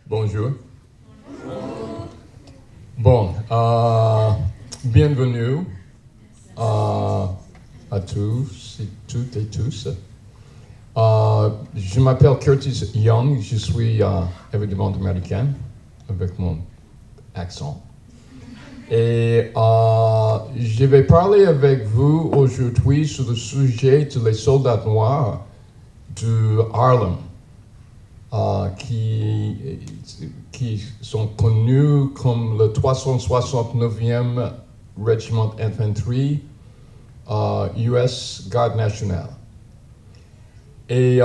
Bonjour. Bon, bienvenue à tous et toutes et tous. Je m'appelle Curtis Young, je suis évidemment américain, avec mon accent. Et je vais parler avec vous aujourd'hui sur le sujet des soldats noirs de Harlem, qui sont connus comme le 369e Régiment d'Infanterie US Garde Nationale. Et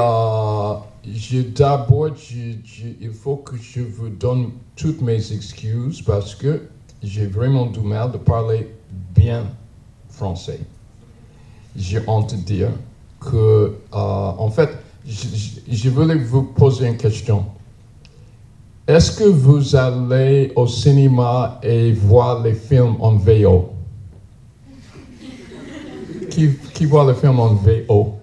d'abord, il faut que je vous donne toutes mes excuses parce que j'ai vraiment du mal de parler bien français. J'ai honte de dire que, en fait, je voulais vous poser une question. Est-ce que vous allez au cinéma et voir les films en VO? Qui voit les films en VO?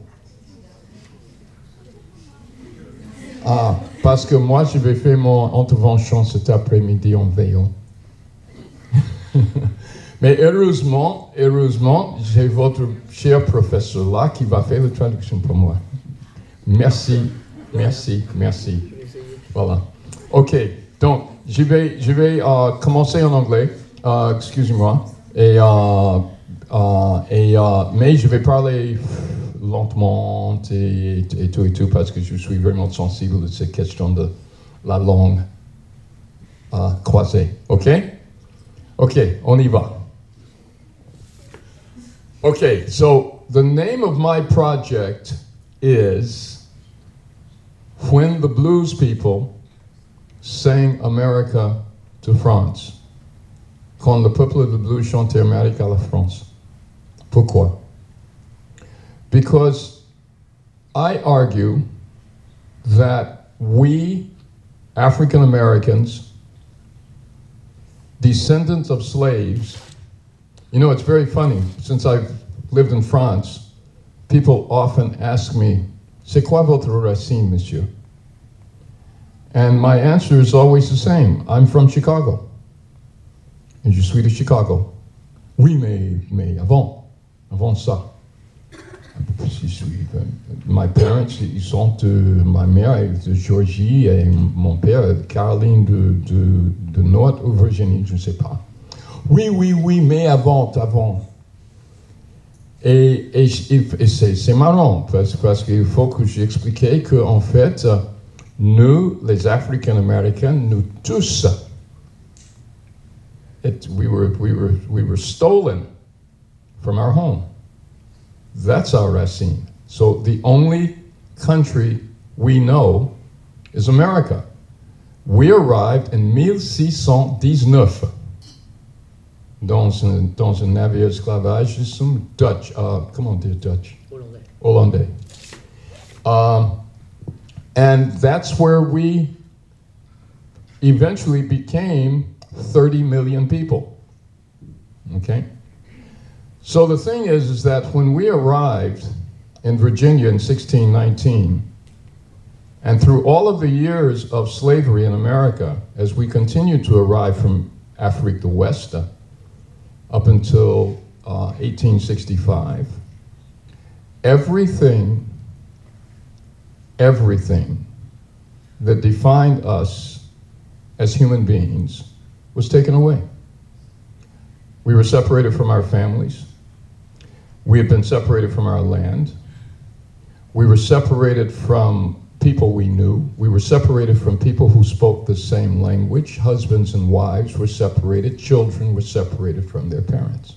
Ah, parce que moi, je vais faire mon intervention cet après-midi en VO. Mais heureusement, j'ai votre cher professeur là qui va faire la traduction pour moi. Merci. Voilà. OK, donc je vais commencer en anglais, excusez-moi, mais je vais parler lentement et tout parce que je suis vraiment sensible à cette question de la langue croisée. OK? OK, on y va. OK, so the name of my project is When the Blues People Sang America to France. Quand le peuple de blues chantait Amérique à la France. Pourquoi? Because I argue that we, African Americans, descendants of slaves, you know, it's very funny, since I've lived in France, people often ask me, c'est quoi votre racine, monsieur? And my answer is always the same. I'm from Chicago. Et je suis de Chicago. Oui, mais avant ça. My parents, ils sont ma mère est de Georgie et mon père est de Caroline de Nord ou Virginie, je ne sais pas. Oui, mais avant. Et c'est marrant parce qu'il faut que j'explique qu'en fait, nous, les Africains-Américains, nous tous, we were stolen from our home. That's our racine. So the only country we know is America. We arrived in 1619 dans un navire esclavage, some Dutch, comment dire Dutch? Hollandais. And that's where we eventually became 30 million people, okay? So the thing is that when we arrived in Virginia in 1619, and through all of the years of slavery in America, as we continued to arrive from Africa the West up until 1865, everything that defined us as human beings was taken away. We were separated from our families. We had been separated from our land. We were separated from people we knew. We were separated from people who spoke the same language. Husbands and wives were separated. Children were separated from their parents.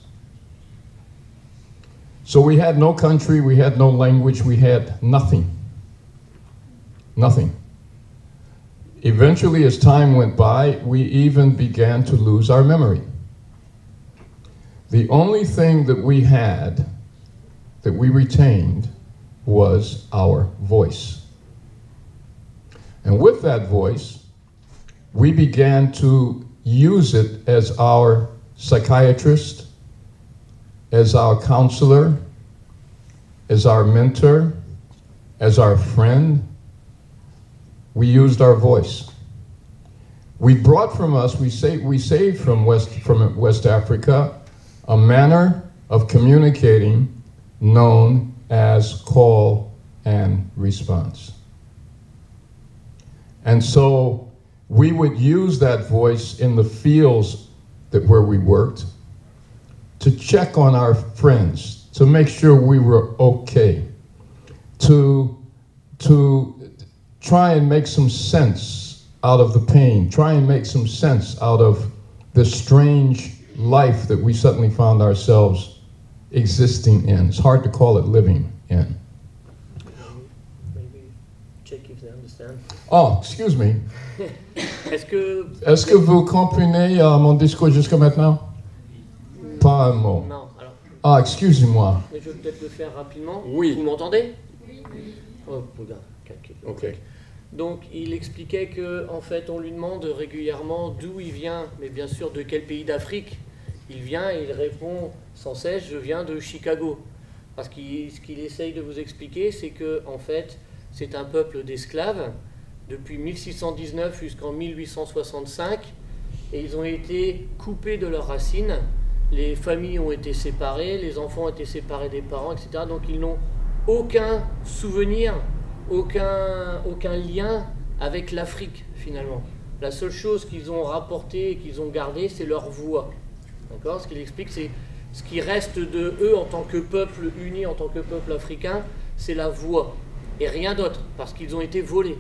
So we had no country, we had no language, we had nothing. Nothing. Eventually, as time went by, we even began to lose our memory. The only thing that we had, that we retained, was our voice. And with that voice, we began to use it as our psychiatrist, as our counselor, as our mentor, as our friend. We used our voice. We brought from us, we saved from West Africa a manner of communicating known as call and response. And so we would use that voice in the fields where we worked to check on our friends, to make sure we were okay, to try and make some sense out of the pain, try and make some sense out of the strange life that we suddenly found ourselves existing in. It's hard to call it living in. Maybe check if they understand. Oh, excuse me. Est-ce que vous comprenez mon discours jusqu'à maintenant? Pas un mot. Non, alors. Ah, excusez-moi. Mais je vais peut-être le faire rapidement. Oui. Vous m'entendez? Oui. Oh, regarde. Ok. Donc, il expliquait que, en fait, on lui demande régulièrement d'où il vient, mais bien sûr de quel pays d'Afrique il vient, et il répond sans cesse, je viens de Chicago. Parce que ce qu'il essaye de vous expliquer, c'est que, en fait, c'est un peuple d'esclaves depuis 1619 jusqu'en 1865, et ils ont été coupés de leurs racines. Les familles ont été séparées, les enfants ont été séparés des parents, etc. Donc, ils n'ont aucun souvenir, aucun lien avec l'Afrique, finalement. La seule chose qu'ils ont rapportée et qu'ils ont gardée, c'est leur voix. D'accord ? Ce qu'il explique, c'est ce qui reste de eux en tant que peuple uni, en tant que peuple africain, c'est la voix. Et rien d'autre, parce qu'ils ont été volés.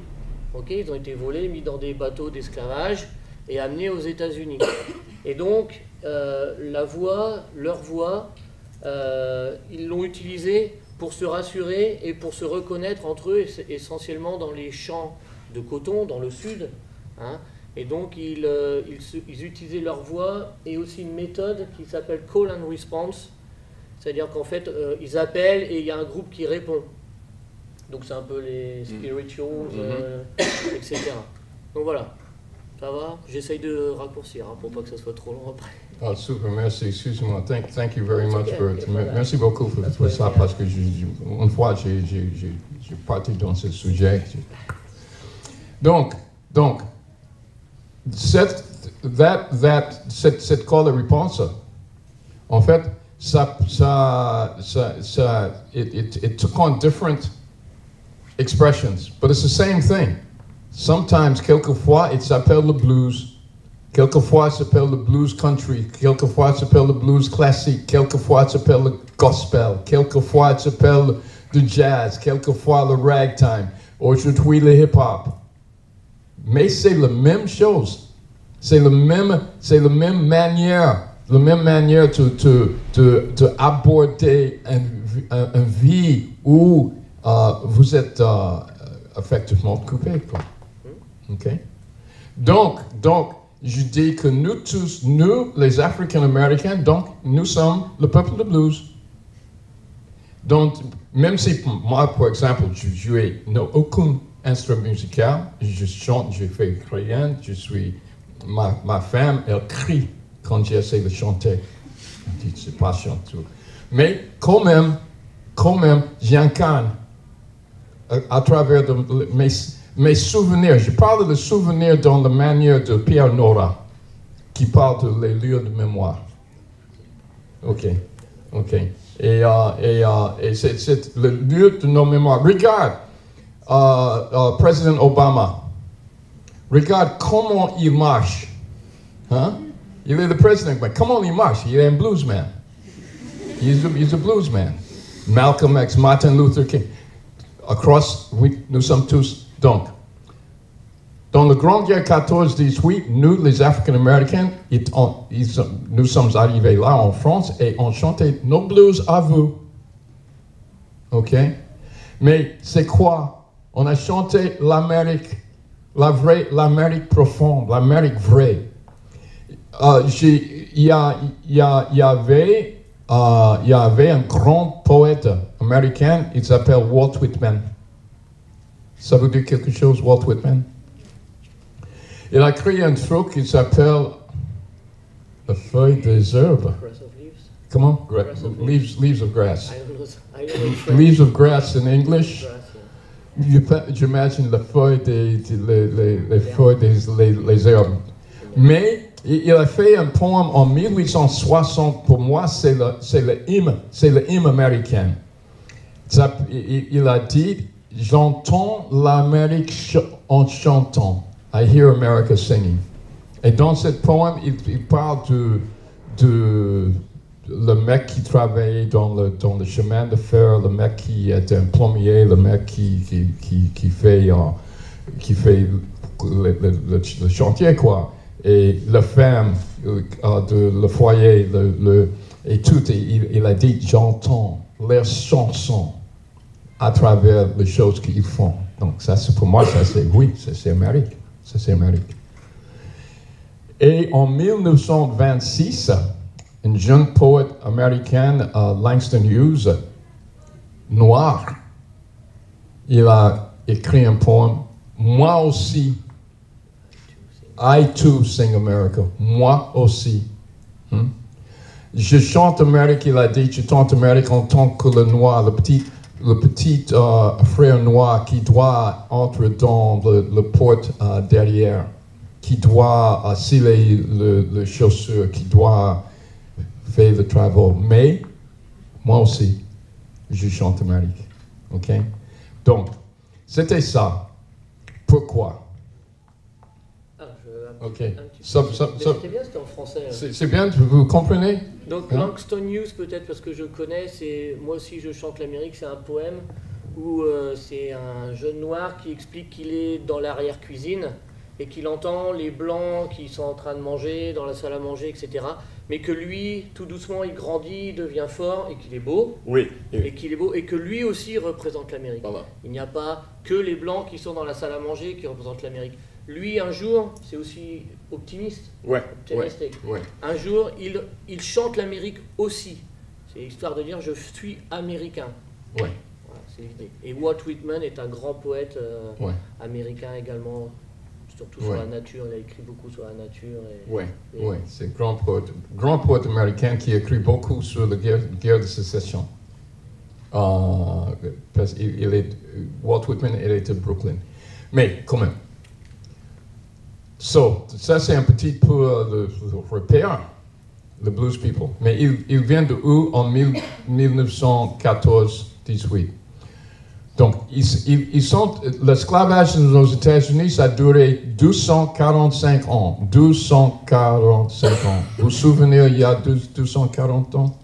Okay ? Ils ont été volés, mis dans des bateaux d'esclavage et amenés aux États-Unis. Et donc, la voix, leur voix, ils l'ont utilisée pour se rassurer et pour se reconnaître entre eux, essentiellement dans les champs de coton, dans le sud. Hein. Et donc, ils utilisaient leur voix et aussi une méthode qui s'appelle call and response. C'est-à-dire qu'en fait, ils appellent et il y a un groupe qui répond. Donc, c'est un peu les spirituals, etc. Donc, voilà. Ça va? J'essaye de raccourcir hein, pour pas que ça soit trop long après. Oh, super, merci, excuse-moi. Thank you very much for it. Merci beaucoup pour ça, parce que une fois, j'ai parti dans ce sujet. Donc, cette call and response, en fait, it took on different expressions, but it's the same thing. Sometimes, quelquefois, it s'appelle le blues. Quelquefois, it s'appelle le blues country. Quelquefois, it s'appelle le blues classique. Quelquefois, it s'appelle le gospel. Quelquefois, it s'appelle le jazz. Quelquefois, le ragtime. Aujourd'hui, le hip-hop. Mais c'est la même chose. C'est la même manière de aborder une vie où vous êtes effectivement coupé, quoi. Okay? Donc, je dis que nous tous, nous, les Africains-Américains, donc, nous sommes le peuple de blues. Donc, même si moi, par exemple, je jouais aucun instrument musical, je chante, je fais rien, ma femme, elle crie quand j'essaie de chanter. Elle dit, c'est pas chanter. Mais quand même, j'incarne à travers mes souvenirs. Je parle de souvenirs dans la manière de Pierre Nora, qui parle des lieux de mémoire. Ok. Et c'est le lieu de nos mémoires. Regarde, Président Obama. Regarde comment il marche. Hein? Il est le président, mais comment il marche? Il est un bluesman. He's a bluesman. Malcolm X, Martin Luther King. Across, nous sommes tous. Donc, dans le Grand Guerre 14-18, nous, les Africains-Américains, nous sommes arrivés là en France et on chantait nos blues à vous. OK? Mais c'est quoi? On a chanté l'Amérique, l'Amérique profonde, l'Amérique vraie. Il y avait un grand poète américain, il s'appelle Walt Whitman. Ça veut dire quelque chose, Walt Whitman? Il a créé un truc qui s'appelle la feuille des herbes. Comment? Leaves of grass. Leaves of grass in English. J'imagine la feuille les feuilles des herbes. Mais il a fait un poème en 1860, pour moi, c'est le hymne américain. Il a dit, j'entends l'Amérique en chantant. I hear America singing. Et dans ce poème, il parle de le mec qui travaillait dans le chemin de fer, le mec qui était un plombier, le mec qui fait le chantier, quoi. Et la femme le foyer, et tout. Et il a dit, j'entends leurs chansons à travers les choses qu'ils font. Donc ça, pour moi, ça c'est Amérique. Ça c'est Amérique. Et en 1926, un jeune poète américain, Langston Hughes, noir, il a écrit un poème, moi aussi, I too sing America, moi aussi. Je chante Amérique, il a dit, je chante Amérique en tant que le noir, le petit frère noir qui doit entrer dans le porte derrière, qui doit sceller le chaussure, qui doit faire le travail. Mais, moi aussi, je chante Amérique. OK? Donc, c'était ça. Pourquoi? Ok. C'était bien, c'était en français. C'est bien, vous comprenez? Donc Langston Hughes, peut-être parce que je connais, c'est moi aussi je chante l'Amérique, c'est un poème où c'est un jeune noir qui explique qu'il est dans l'arrière-cuisine et qu'il entend les blancs qui sont en train de manger dans la salle à manger, etc. Mais que lui, tout doucement, il grandit, il devient fort et qu'il est beau. Oui. Et qu'il est beau et que lui aussi représente l'Amérique. Voilà. Il n'y a pas que les blancs qui sont dans la salle à manger qui représentent l'Amérique. Lui, un jour, c'est aussi optimiste. Ouais. Un jour, il chante l'Amérique aussi. C'est histoire de dire je suis américain. Ouais. Voilà, c'est l'idée. Et Walt Whitman est un grand poète américain également, surtout sur la nature. Il a écrit beaucoup sur la nature. Oui, c'est un grand poète américain qui écrit beaucoup sur la guerre de sécession. Parce Walt Whitman, il est de Brooklyn. Mais quand même. Ça c'est un petit peu le repère, le Blues People. Mais il vient de où en 1914-18. Donc, l'esclavage aux États-Unis, ça a duré 245 ans. 245 ans. Vous vous souvenez, il y a 240 ans?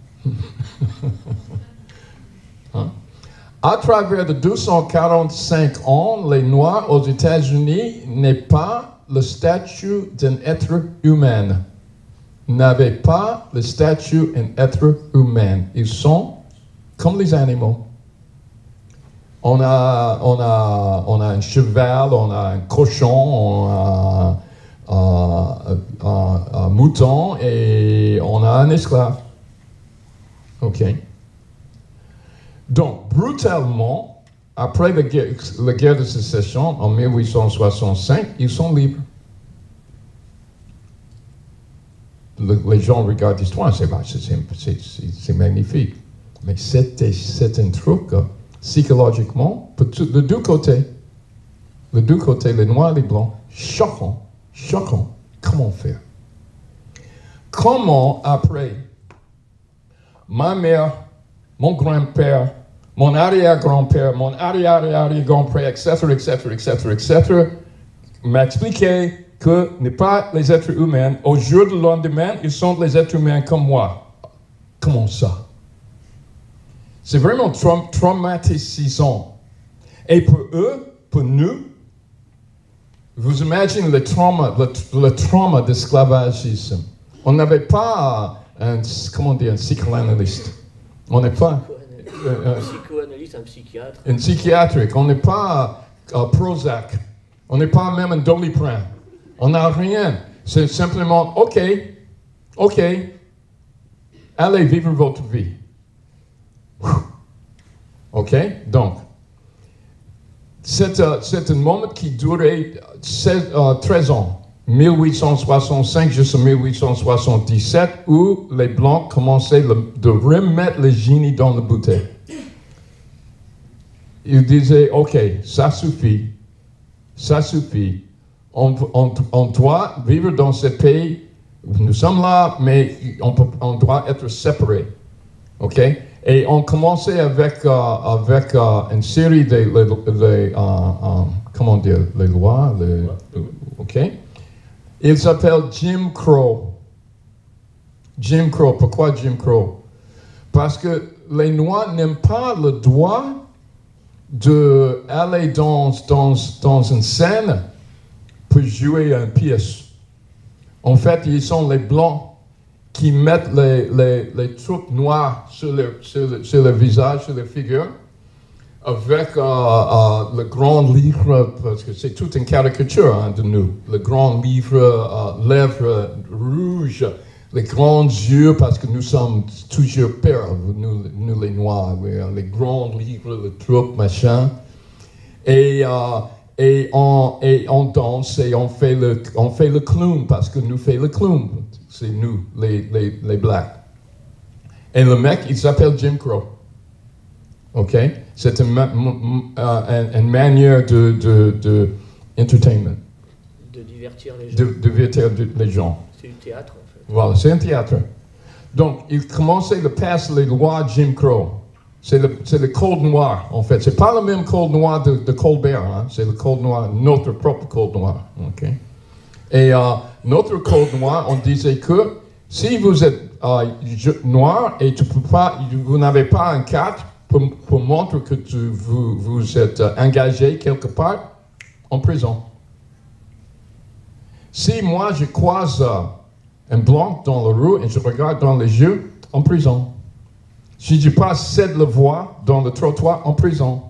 Hein? À travers de 245 ans, les Noirs aux États-Unis n'est pas le statut d'un être humain. N'avaient pas le statut d'un être humain. Ils sont comme les animaux. On a un cheval, on a un cochon, on a un mouton et on a un esclave. OK? Donc, brutalement, après la guerre de sécession, en 1865, ils sont libres. Les gens regardent l'histoire, c'est magnifique. Mais c'est un truc, psychologiquement, de deux côtés. Les deux côtés, les noirs et les blancs, choquant. Comment faire? Comment, après, ma mère, mon grand-père, mon arrière-grand-père, mon arrière-arrière-grand-père, etc., m'a expliqué que n'est pas les êtres humains. Au jour du lendemain, ils sont les êtres humains comme moi. Comment ça? C'est vraiment traumatisant. Et pour eux, pour nous, vous imaginez le trauma d'esclavagisme. On n'avait pas un psychanalyste. On n'est pas... un psychoanalyste, un psychiatre. Un psychiatrique. On n'est pas Prozac. On n'est pas même un Doliprane. On n'a rien. C'est simplement, OK, allez vivre votre vie. OK? Donc, c'est un moment qui durait 13 ans. 1865 jusqu'à 1877, où les Blancs commençaient de remettre le génie dans la bouteille. Ils disaient, OK, ça suffit. on doit vivre dans ce pays. Nous sommes là, mais on doit être séparés. OK? Et on commençait avec une série comment dire, les lois, OK? Il s'appelle Jim Crow. Jim Crow. Pourquoi Jim Crow? Parce que les Noirs n'aiment pas le droit d'aller dans une scène pour jouer une pièce. En fait, ils sont les Blancs qui mettent les troupes noires sur le visage, sur les figures, avec le grand livre, parce que c'est toute une caricature hein, de nous, le grand livre, lèvres rouges, les grands yeux, parce que nous sommes toujours pères, nous les Noirs, les grands livres, les troupes, machin, et on danse et on fait le clown, parce que nous faisons le clown, c'est nous, les Blacks. Et le mec, il s'appelle Jim Crow. OK? C'est une manière de entertainment. De divertir les gens. De divertir les gens. C'est du théâtre, en fait. Voilà, c'est un théâtre. Donc, il commençait à passer les lois Jim Crow. C'est le code noir, en fait. C'est pas le même code noir de Colbert, hein? C'est le code noir, notre propre code noir. OK? Et notre code noir, on disait que si vous êtes noir et vous n'avez pas un cadre pour montrer que vous êtes engagé quelque part, en prison. Si moi je croise un blanc dans la rue et je regarde dans les yeux, en prison. Si je passe cède la voie dans le trottoir, en prison.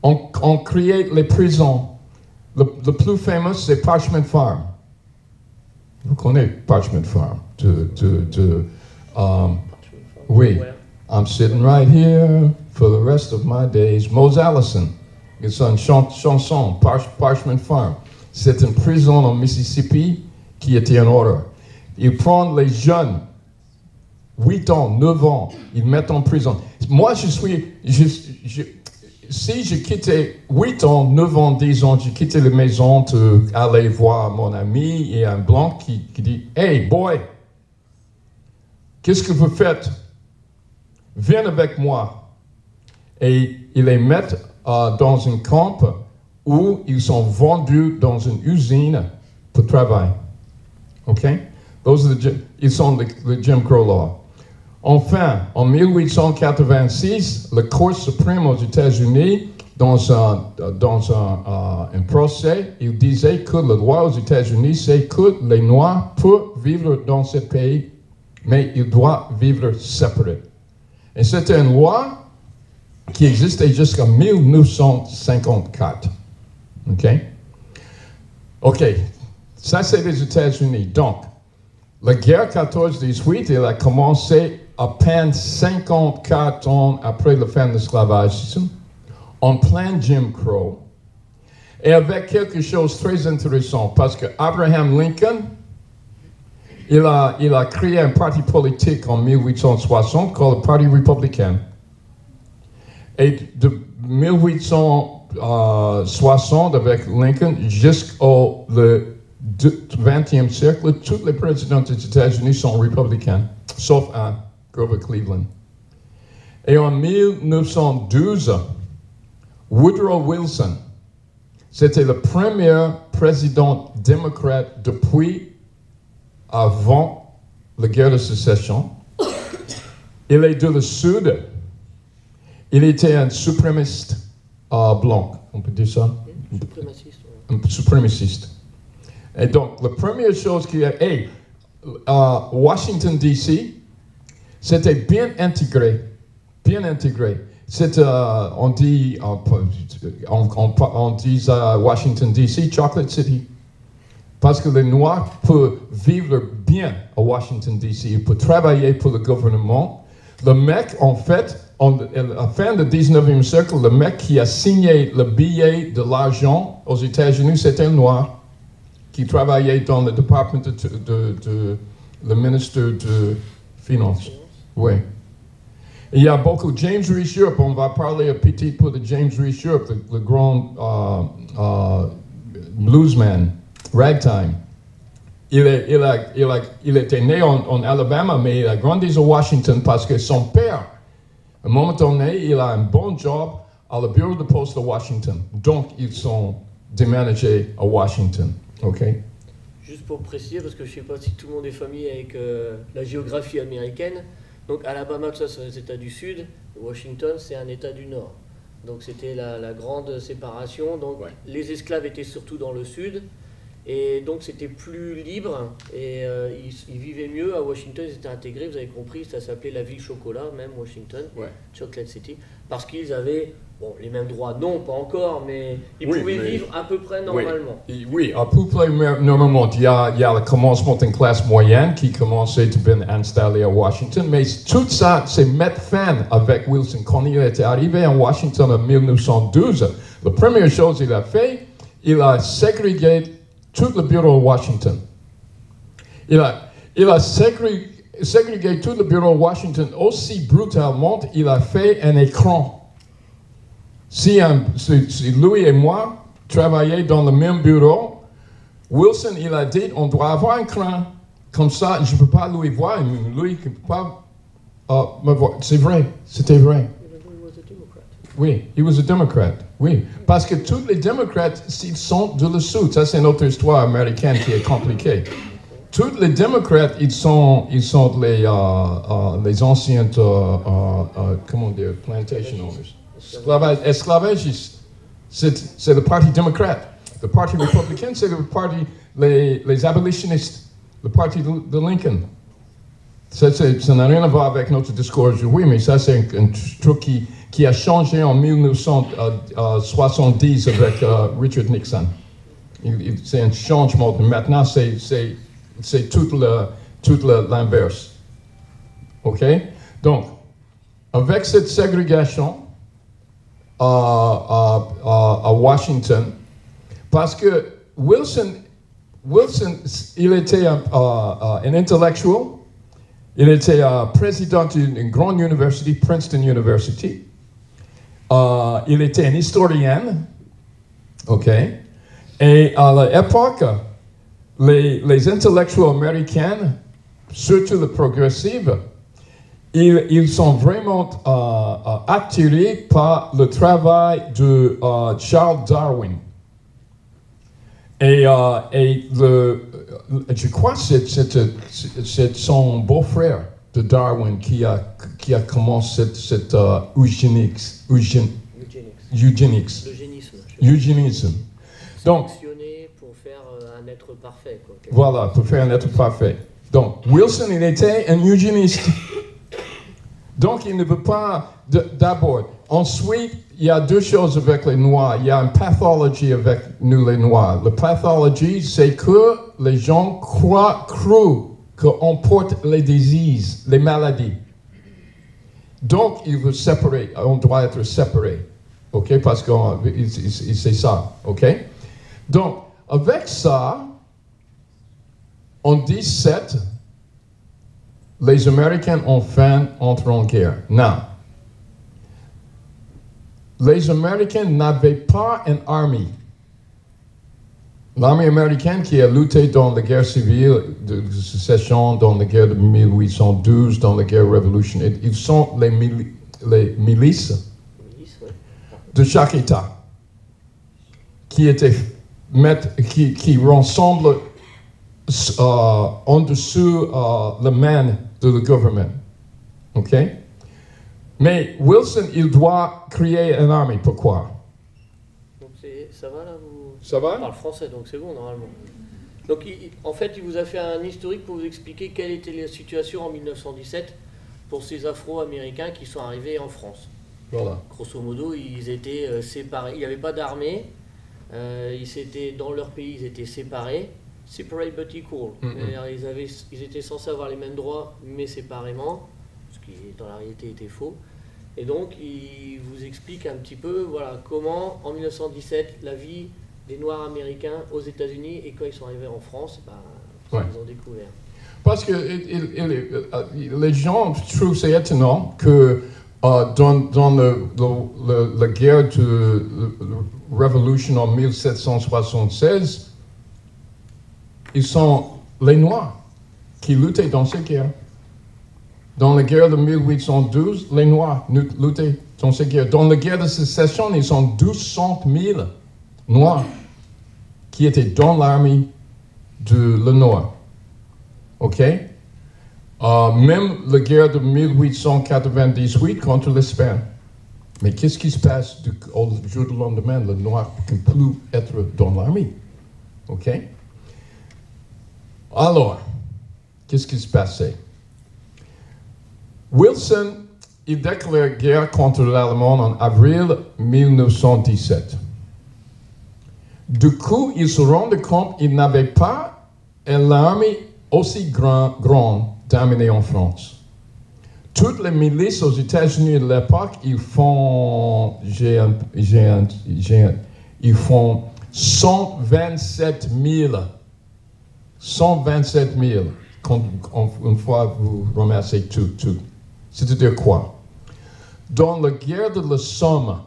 On crée les prisons. Le plus fameux, c'est Parchment Farm. Vous connaissez Parchment Farm? Oui. I'm sitting right here for the rest of my days. Mose Allison. C'est une chanson, Parchment Farm. C'est une prison en Mississippi qui était en ordre. Ils prennent les jeunes, 8 ans, 9 ans, ils mettent en prison. Moi, si je quittais 8 ans, 9 ans, 10 ans, je quittais la maison pour aller voir mon ami et un blanc qui dit « Hey, boy, qu'est-ce que vous faites? Viens avec moi. » Et ils les mettent dans un camp où ils sont vendus dans une usine pour travailler. OK? Ils sont le Jim Crow Law. Enfin, en 1886, la Cour suprême aux États-Unis, dans un procès, il disait que la loi aux États-Unis, c'est que les Noirs peuvent vivre dans ce pays, mais ils doivent vivre séparés. Et c'était une loi qui existait jusqu'en 1954. OK? OK. Ça, c'est les États-Unis. Donc, la guerre 14-18, elle a commencé à peine 54 ans après la fin de l'esclavagisme, en plein Jim Crow, et avec quelque chose de très intéressant, parce que Abraham Lincoln, il a créé un parti politique en 1860 called le Parti républicain. Et de 1860 avec Lincoln jusqu'au 20e siècle, tous les présidents des États-Unis sont républicains, sauf un, Grover Cleveland. Et en 1912, Woodrow Wilson, c'était le premier président démocrate depuis avant la guerre de sécession. Il est de le Sud. Il était un suprémaciste blanc, on peut dire ça? Suprémaciste. Un suprémaciste. Et donc, la première chose qu'il y a, Washington, D.C., c'était bien intégré. Bien intégré. On dit Washington, D.C., Chocolate City. Parce que les Noirs peuvent vivre bien à Washington, D.C., ils peuvent travailler pour le gouvernement. Le mec, en fait, à la fin du 19e siècle, le mec qui a signé le billet de l'argent aux États-Unis, c'était un Noir qui travaillait dans le département le ministère de Finances. Oui. Il y a beaucoup. James Reese Europe, on va parler un petit peu de James Reese Europe, le grand bluesman ragtime. Il était né en Alabama, mais il a grandi à Washington parce que son père, à un moment donné, il a un bon job à le bureau de poste de Washington. Donc, ils sont déménagés à Washington. OK? Juste pour préciser, parce que je ne sais pas si tout le monde est familier avec la géographie américaine. Donc, Alabama, tout ça, c'est les États du Sud. Washington, c'est un État du Nord. Donc, c'était la grande séparation. Donc, les esclaves étaient surtout dans le Sud. Et donc c'était plus libre et ils vivaient mieux à Washington, ils étaient intégrés, vous avez compris, ça s'appelait la ville chocolat, même Washington, Chocolate City, parce qu'ils avaient les mêmes droits, non pas encore, mais ils pouvaient vivre à peu près normalement. Oui, à peu près normalement, il y a le commencement d'une classe moyenne qui commençait à bien installée à Washington, mais tout ça, c'est mettre fin avec Wilson. Quand il était arrivé à Washington en 1912, la première chose qu'il a fait, il a ségrégué tout le bureau de Washington. Il a ségrégé tout le bureau de Washington aussi brutalement, il a fait un écran. Si lui et moi travaillions dans le même bureau, Wilson, il a dit, on doit avoir un écran. Comme ça, je ne peux pas lui voir, lui ne peut pas me voir. C'est vrai, c'était vrai. Oui, he was a Democrat. Oui, parce que tous les démocrates, ils sont de le Sud. Ça, c'est notre histoire américaine qui est compliquée. Tous les démocrates, ils sont les anciens, comment dire, plantation owners, esclavagistes. C'est le parti démocrate. Le parti républicain, c'est le parti les abolitionnistes, le parti de Lincoln. Ça n'a rien à voir avec notre discours aujourd'hui, mais ça, c'est un truc qui a changé en 1970 avec Richard Nixon. C'est un changement. Maintenant, c'est tout l'inverse. OK? Donc, avec cette ségrégation à Washington, parce que Wilson il était un intellectuel, il était président d'une grande université, Princeton University. Il était un historien, OK? Et à l'époque, les intellectuels américains, surtout les progressifs, ils sont vraiment attirés par le travail de Charles Darwin. Et je crois que c'est son beau-frère de Darwin qui a commencé cette eugénisme. Donc, pour faire un être parfait. Quoi, voilà, pour faire un être parfait. Donc, Wilson, il était un eugéniste. Donc, il ne veut pas, d'abord. Ensuite, il y a deux choses avec les Noirs. Il y a une pathologie avec nous, les Noirs. La pathologie, c'est que les gens croient qu'on porte les diseases, les maladies. Donc, il veut séparer. On doit être séparés. OK? Parce que c'est ça. OK? Donc, avec ça, en 17, les Américains enfin entrent en guerre. Now, les Américains n'avaient pas une armée. L'armée américaine qui a lutté dans la guerre civile de sécession, dans la guerre de 1812, dans la guerre révolutionnaire, ils sont les milices de chaque État qui rassemblent en dessous la main de le gouvernement. OK? Mais Wilson, il doit créer une armée. Pourquoi? Donc ça va là Ça va? On parle français, donc c'est bon normalement. Donc en fait, il vous a fait un historique pour vous expliquer quelle était la situation en 1917 pour ces Afro-Américains qui sont arrivés en France. Voilà. Grosso modo, ils étaient séparés. Il n'y avait pas d'armée. Dans leur pays, ils étaient séparés. Separate but equal. Ils étaient censés avoir les mêmes droits, mais séparément, ce qui dans la réalité était faux. Et donc, il vous explique un petit peu comment, en 1917, la vie des Noirs américains aux États-Unis, et quand ils sont arrivés en France, ils ont découvert. Parce que les gens trouvent c'est étonnant que dans la guerre de la Révolution en 1776, ils sont les Noirs qui luttaient dans ces guerres. Dans la guerre de 1812, les Noirs luttaient dans ces guerres. Dans la guerre de sécession, ils sont 200 000 Noirs qui étaient dans l'armée de le Nord. OK? Même la guerre de 1898 contre l'Espagne. Mais qu'est-ce qui se passe au jour du lendemain? Le Noir ne peut plus être dans l'armée. OK? Alors, qu'est-ce qui se passait? Wilson, il déclare guerre contre l'Allemagne en avril 1917. Du coup, il se rendait compte qu'il n'avait pas une armée aussi grande d'amener en France. Toutes les milices aux États-Unis de l'époque, ils font 127 000. 127 000, une fois vous ramassez tout. C'est-à-dire quoi? Dans la guerre de la Somme,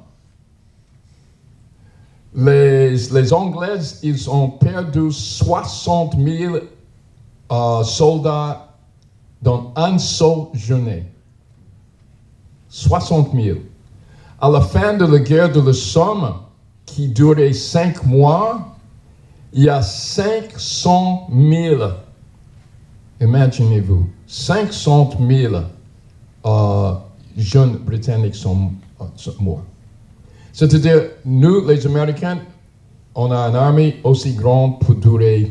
les Anglais, ils ont perdu 60 000 soldats dans un seul journée. 60 000. À la fin de la guerre de la Somme, qui durait 5 mois, il y a 500 000, imaginez-vous, 500 000 jeunes Britanniques sont morts. C'est-à-dire, nous, les Américains, on a une armée aussi grande pour durer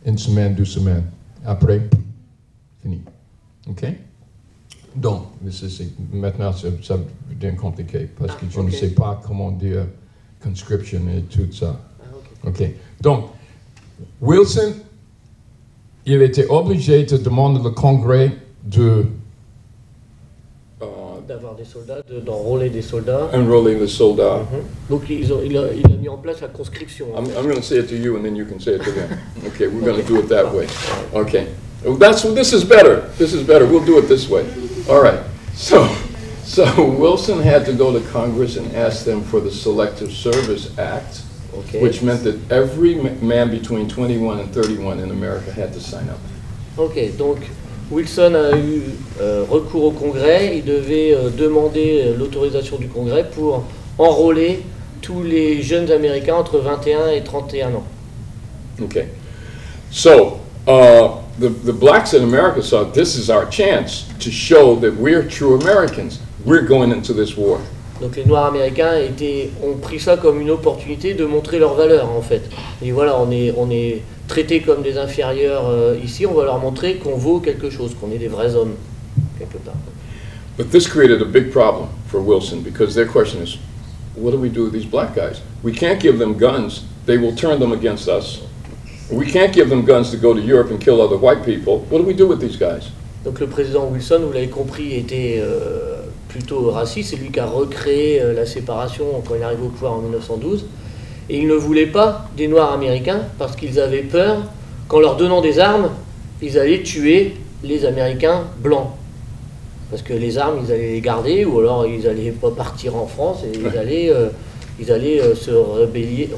une semaine, 2 semaines. Après, fini. OK? Donc, maintenant, ça devient compliqué parce que je ne sais pas comment dire conscription et tout ça. OK. Donc, Wilson, il était obligé de demander au Congrès d'avoir des soldats, d'enrôler des soldats. Enrolling the soldats. Donc il a mis en place la conscription. I'm going to say it to you and then you can say it to them. Okay, we're going to do it that way. Okay. This is better. This is better. We'll do it this way. All right. So Wilson had to go to Congress and ask them for the Selective Service Act, which meant that every man between 21 and 31 in America had to sign up. Ok, donc Wilson a eu recours au Congrès. Il devait demander l'autorisation du Congrès pour enrôler tous les jeunes Américains entre 21 et 31 ans. Okay. So, the blacks in America saw this is our chance to show that we're true Americans. We're going into this war. Donc les Noirs américains ont pris ça comme une opportunité de montrer leur valeur en fait. Et voilà, on est traités comme des inférieurs ici, on va leur montrer qu'on vaut quelque chose, qu'on est des vrais hommes, quelque part. But this created a big problem for Wilson because their question is, what do we do with these black guys? We can't give them guns, they will turn them against us. We can't give them guns to go to Europe and kill other white people. What do we do with these guys? Donc le président Wilson, vous l'avez compris, était plutôt raciste. C'est lui qui a recréé la séparation quand il arrive au pouvoir en 1912. Et il ne voulait pas des Noirs américains parce qu'ils avaient peur qu'en leur donnant des armes, ils allaient tuer les Américains blancs. Parce que les armes, ils allaient les garder ou alors ils allaient pas partir en France et ils allaient se rebeller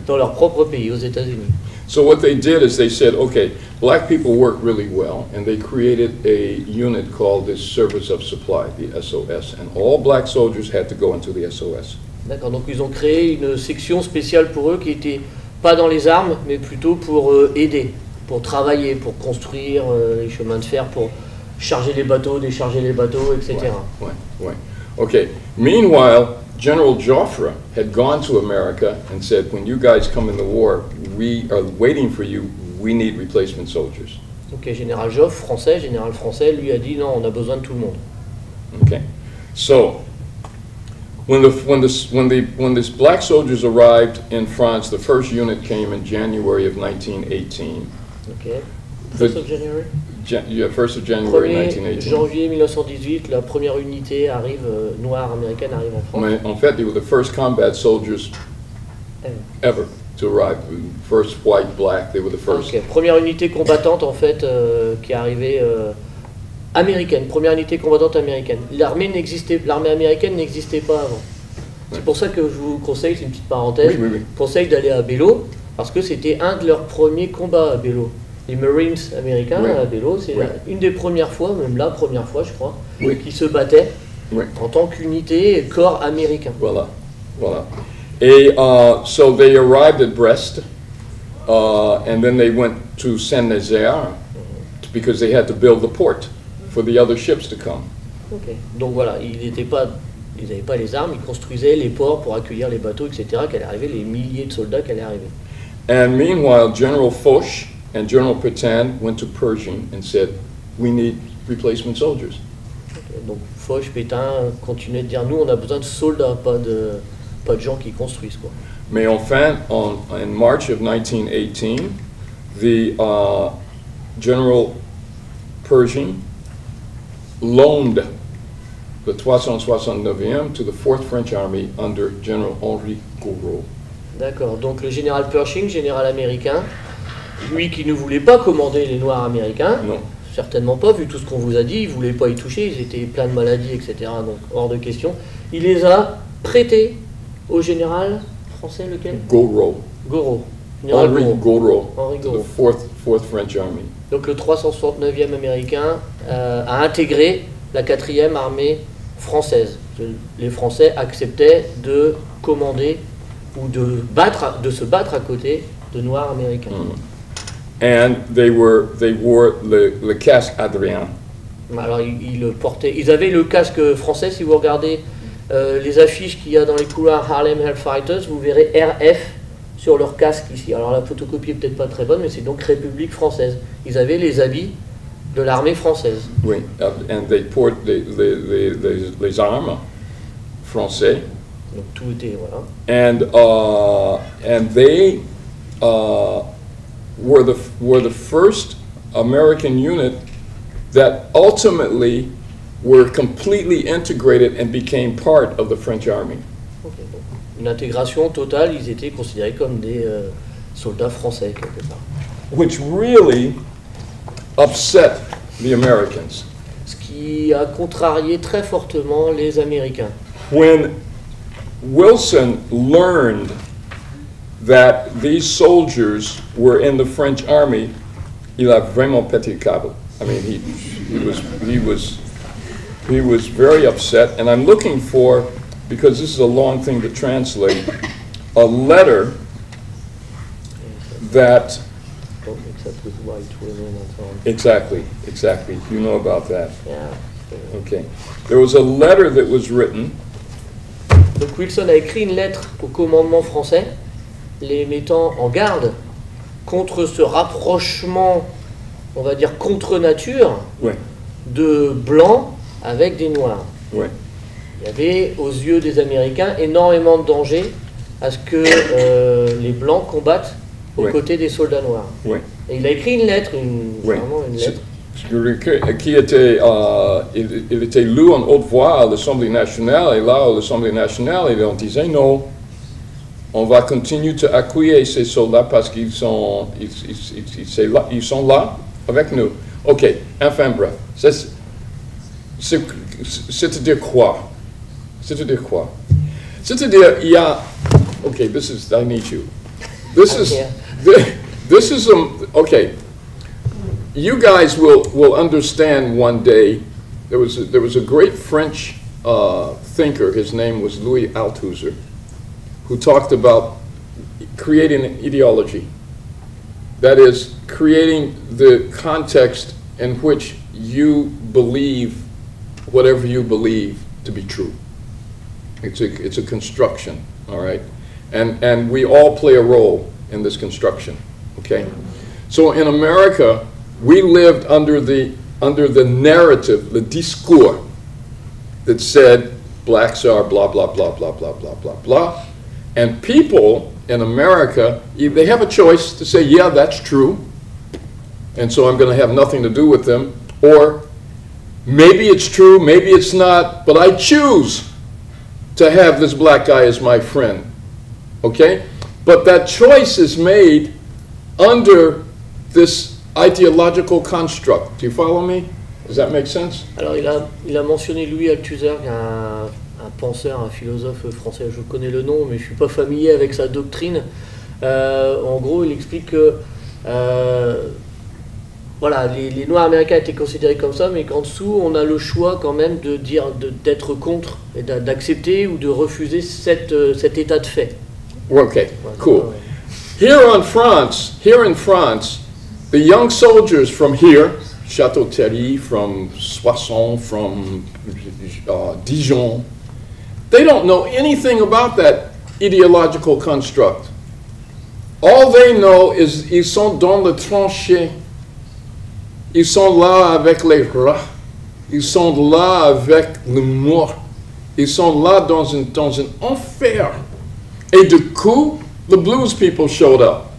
dans leur propre pays, aux États-Unis. So what they did is they said, okay, black people work really well, and they created a unit called the Service of Supply, the SOS, and all black soldiers had to go into the SOS. D'accord, donc ils ont créé une section spéciale pour eux qui était pas dans les armes, mais plutôt pour aider, pour travailler, pour construire les chemins de fer, pour charger les bateaux, décharger les bateaux, etc. Ouais. Okay. Meanwhile, General Joffre had gone to America and said, when you guys come in the war, we are waiting for you, we need replacement soldiers. Ok, général Joffre, général français, lui a dit non, on a besoin de tout le monde. Okay. So, when these black soldiers arrived in France, the first unit came in January of 1918. Okay. 1st of January? Yeah, 1st of January 1918. Janvier 1918, la première unité noire américaine arrive en France. En fait, they were the first combat soldiers ever to arrive. First white, black, they were the first. Okay. Première unité combattante en fait qui est arrivée américaine, première unité combattante américaine. L'armée américaine n'existait pas avant. C'est pour ça que je vous conseille, c'est une petite parenthèse, conseille d'aller à Bello. parce que c'était un de leurs premiers combats à Bello. Les Marines américains à Bello, c'est une des premières fois, même la première fois je crois, qui se battaient en tant qu'unité corps américain. Voilà, voilà. Et so they arrived at Brest, and then they went to Centenaire, because they had to build the port for the other ships to come. Okay. Donc voilà, ils n'avaient pas les armes, ils construisaient les ports pour accueillir les bateaux, etc., qui allaient arriver, les milliers de soldats qui allaient arriver. And meanwhile, General Foch and General Pétain went to Pershing and said, we need replacement soldiers. Okay. Donc Foch, Pétain continuaient de dire, nous on a besoin de soldats, pas de gens qui construisent, quoi. Mais enfin, in March of 1918, the General Pershing loaned the 369e to the 4th French Army under General Henri Gouraud. D'accord, donc le général Pershing, général américain, lui qui ne voulait pas commander les Noirs américains, non. Certainement pas, vu tout ce qu'on vous a dit, il ne voulait pas y toucher, ils étaient pleins de maladies, etc., donc hors de question. Il les a prêtés au général français, lequel? Gouraud. Gouraud. Henri Gouraud. Henri To Gouraud. the 4th French Army. Donc le 369e américain a intégré la 4e armée française. Les Français acceptaient de commander ou de se battre à côté de Noirs américains. And they wore le casque Adrien. Alors ils avaient le casque français. Si vous regardez les affiches qu'il y a dans les couloirs Harlem Hellfighters, vous verrez RF sur leur casque ici. Alors la photocopie est peut-être pas très bonne, mais c'est donc République française. Ils avaient les habits de l'armée française. Oui, and they portent les armes français. Donc tout était, voilà. And they were the first American unit that ultimately were completely integrated and became part of the French army. Okay, donc une intégration totale, ils étaient considérés comme des soldats français quelque part. Which really upset the Americans. Ce qui a contrarié très fortement les Américains. When Wilson learned that these soldiers were in the French army, il a vraiment pété le câble. I mean, he was very upset, and I'm looking for, because this is a long thing to translate, a letter that. Except with white women and so on. Exactly. You know about that. Yeah. Okay. There was a letter that was written. Donc Wilson a écrit une lettre au commandement français, les mettant en garde contre ce rapprochement, on va dire contre nature, de blancs avec des noirs. Ouais. Il y avait aux yeux des Américains énormément de danger à ce que les blancs combattent aux côtés des soldats noirs. Ouais. Et il a écrit une lettre, vraiment une lettre. Qui était, il était lu en haute voix à l'Assemblée nationale, et là, à l'Assemblée nationale, on disait non, on va continuer à accueillir ces soldats parce qu'ils sont, ils sont là avec nous. Ok, enfin bref, c'est-à-dire quoi? C'est-à-dire quoi? C'est-à-dire, il y a, ok, I need you. This is okay. You guys will understand one day. There was a great French thinker. His name was Louis Althusser, who talked about creating an ideology. That is, creating the context in which you believe whatever you believe to be true. It's a construction, all right, and we all play a role in this construction. Okay, so in America, we lived under the narrative, the discours that said blacks are blah blah blah blah blah blah blah blah, and people in America, they have a choice to say, yeah, that's true, and so I'm going to have nothing to do with them, or maybe it's true, maybe it's not, but I choose to have this black guy as my friend. Okay, but that choice is made under this ideological construct. Do you follow me? Does that make sense? Alors il a mentionné Louis Althusser, un penseur, un philosophe français. Je connais le nom, mais je suis pas familier avec sa doctrine. En gros, il explique que voilà, les Noirs américains étaient considérés comme ça, mais qu'en dessous, on a le choix quand même de dire, d'être contre, et d'accepter ou de refuser cet état de fait. Okay, Voilà, cool. ouais. Here in France, the young soldiers from here, Château Thierry, from Soissons, from Dijon, they don't know anything about that ideological construct. All they know is ils sont dans le tranchée. Ils sont là avec les rats. Ils sont là avec le mort. Ils sont là dans un enfer. Et du coup, the blues people showed up.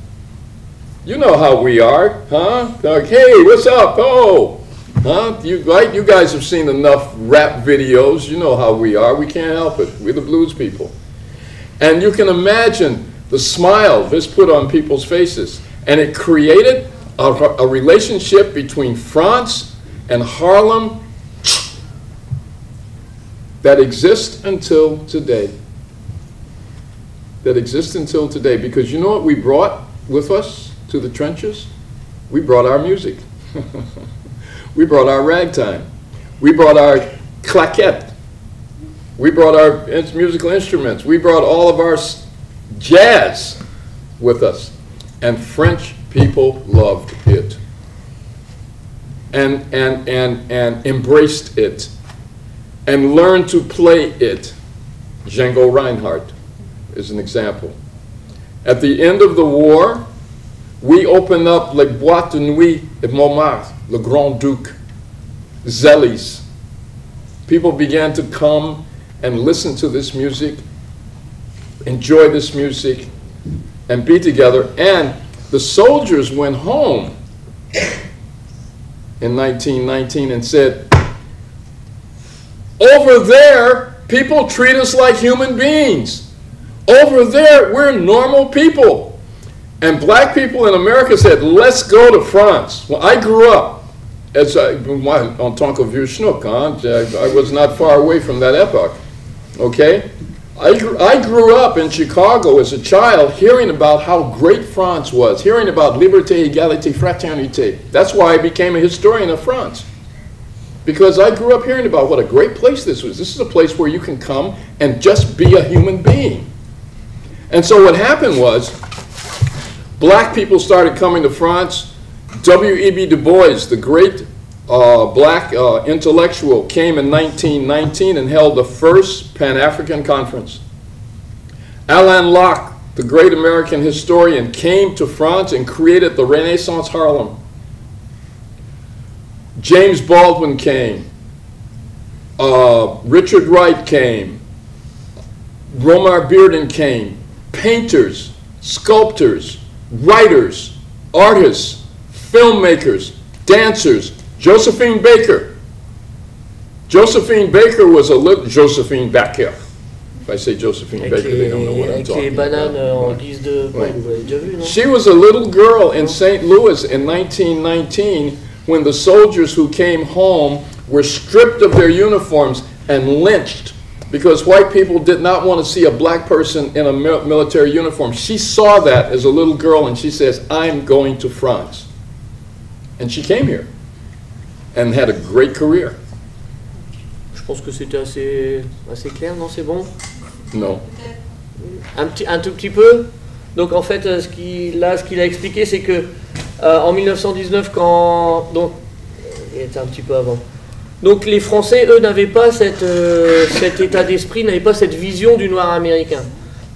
You know how we are, huh? Like, hey, what's up? Oh, huh? You guys have seen enough rap videos. You know how we are. We can't help it. We're the blues people. And you can imagine the smile this put on people's faces. And it created a relationship between France and Harlem that exists until today. That exists until today. Because you know what we brought with us to the trenches? We brought our music. We brought our ragtime. We brought our claquette. We brought our musical instruments. We brought all of our jazz with us. And French people loved it. And embraced it. And learned to play it. Django Reinhardt is an example. At the end of the war, we opened up les boîtes de nuit at Montmartre, Le Grand Duc, Zellies. People began to come and listen to this music, enjoy this music, and be together. And the soldiers went home in 1919 and said, over there, people treat us like human beings. Over there, we're normal people. And black people in America said, let's go to France. Well, I grew up, en tant que vieux schnook, I was not far away from that epoch, okay? I grew up in Chicago as a child hearing about how great France was, hearing about liberté, égalité, fraternité. That's why I became a historian of France. Because I grew up hearing about what a great place this was. This is a place where you can come and just be a human being. And so what happened was, black people started coming to France. W.E.B. Du Bois, the great black intellectual, came in 1919 and held the first Pan-African conference. Alain Locke, the great American historian, came to France and created the Renaissance Harlem. James Baldwin came. Richard Wright came. Romar Bearden came. Painters, sculptors, writers, artists, filmmakers, dancers. Josephine Baker. Josephine Baker was a little... Josephine Baker. If I say Josephine Baker, they don't know what I'm talking about. En guise de... Right. Vous l'avez déjà vu, non? She was a little girl in St. Louis in 1919 when the soldiers who came home were stripped of their uniforms and lynched because white people did not want to see a black person in a military uniform. She saw that as a little girl and she says, I'm going to France. And she came here and had a great career. Je pense que c'était assez clair, non? C'est bon? No. Un tout petit peu. Donc en fait, ce qu'il a expliqué, c'est que en 1919, donc il était un petit peu avant. Donc les Français, eux, n'avaient pas cet état d'esprit, n'avaient pas cette vision du noir américain.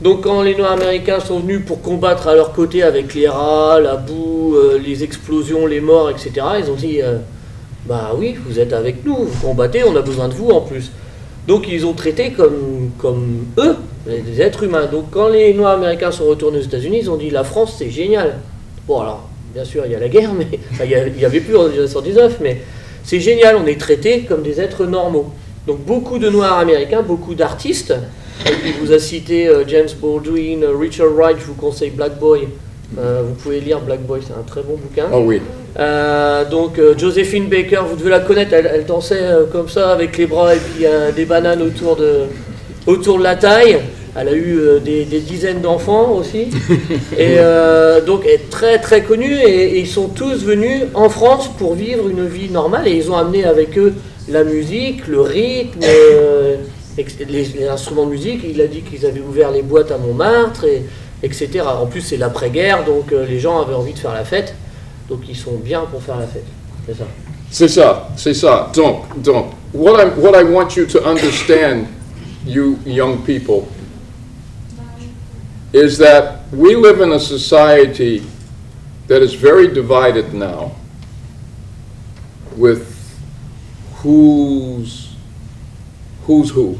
Donc quand les noirs américains sont venus pour combattre à leur côté avec les rats, la boue, les explosions, les morts, etc., ils ont dit bah oui, vous êtes avec nous, vous combattez, on a besoin de vous en plus. Donc ils ont traité comme eux, des êtres humains. Donc quand les noirs américains sont retournés aux États-Unis, ils ont dit la France c'est génial. Bon alors, bien sûr il y a la guerre, mais enfin, il n'y avait plus en 1919, mais c'est génial, on est traités comme des êtres normaux. Donc beaucoup de noirs américains, beaucoup d'artistes, il vous a cité James Baldwin, Richard Wright, je vous conseille Black Boy. Vous pouvez lire Black Boy, c'est un très bon bouquin. Oh oui. Donc Josephine Baker, vous devez la connaître, elle dansait comme ça avec les bras et puis des bananes autour de la taille. Elle a eu des dizaines d'enfants aussi. Et donc elle est très très connue. Et ils sont tous venus en France pour vivre une vie normale. Et ils ont amené avec eux la musique, le rythme, les instruments de musique. Il a dit qu'ils avaient ouvert les boîtes à Montmartre, etc. En plus, c'est l'après-guerre, donc les gens avaient envie de faire la fête. Donc ils sont bien pour faire la fête. C'est ça. C'est ça, c'est ça. Donc, what I want you to understand, you young people, is that we live in a society that is very divided now with who's who.